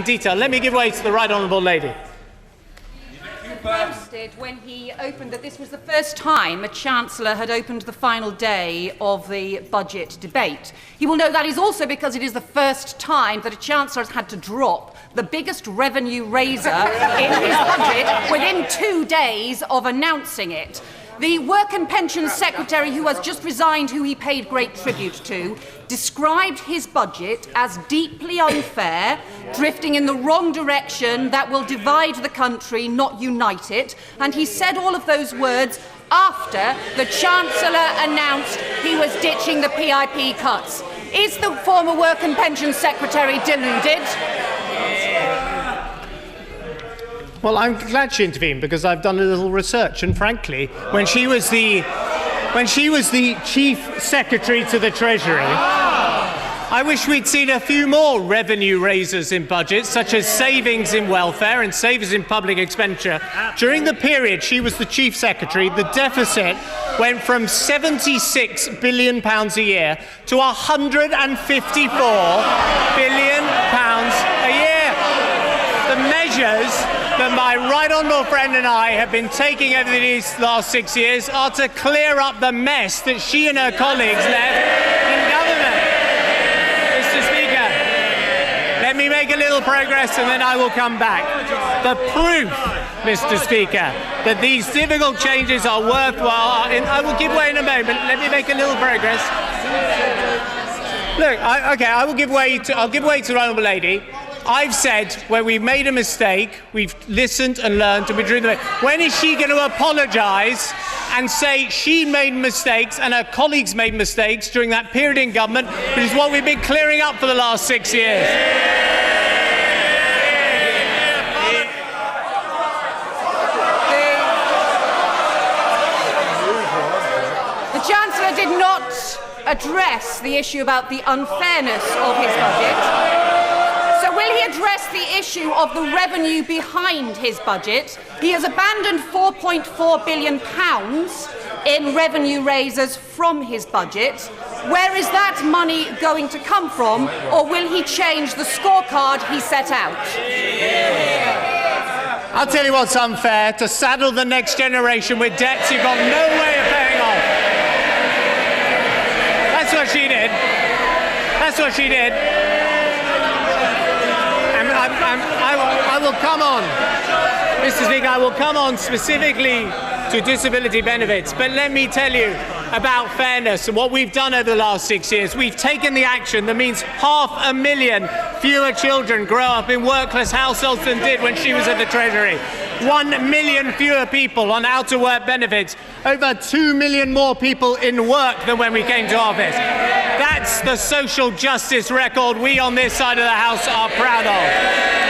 detail. Let me give way to the right honourable lady. Boasted when he opened that this was the first time a Chancellor had opened the final day of the budget debate. He will know that is also because it is the first time that a Chancellor has had to drop the biggest revenue raiser in his budget within 2 days of announcing it. The Work and Pensions Secretary, who has just resigned, who he paid great tribute to, described his budget as deeply unfair, drifting in the wrong direction that will divide the country, not unite it. And he said all of those words after the Chancellor announced he was ditching the PIP cuts. Is the former Work and Pensions Secretary deluded? Well, I'm glad she intervened because I've done a little research, and frankly, when she was the Chief Secretary to the Treasury, I wish we'd seen a few more revenue raisers in budgets, such as savings in welfare and savings in public expenditure. During the period she was the Chief Secretary, the deficit went from £76 billion a year to £154 billion a year. The measures that my right honourable friend and I have been taking over these last 6 years are to clear up the mess that she and her colleagues left in government. Mr. Speaker, let me make a little progress and then I will come back. The proof, Mr. Speaker, that these difficult changes are worthwhile, I will give way in a moment. Let me make a little progress. Look, I'll give way to the honourable lady. I've said when we've made a mistake, we've listened and learned and we drew the. When is she going to apologise and say she made mistakes and her colleagues made mistakes during that period in government, which is what we've been clearing up for the last 6 years? The Chancellor did not address the issue about the unfairness of his budget. So will he address the issue of the revenue behind his budget? He has abandoned £4.4 billion in revenue raisers from his budget. Where is that money going to come from, or will he change the scorecard he set out? I'll tell you what's unfair: to saddle the next generation with debts you've got no way of paying off. That's what she did. That's what she did. I will come on, Mr. Speaker, I will come on specifically to disability benefits, but let me tell you about fairness and what we've done over the last 6 years. We've taken the action that means 500,000 fewer children grow up in work-class households than did when she was at the Treasury. 1 million fewer people on out-of-work benefits. Over 2 million more people in work than when we came to office. That's the social justice record we on this side of the House are proud of.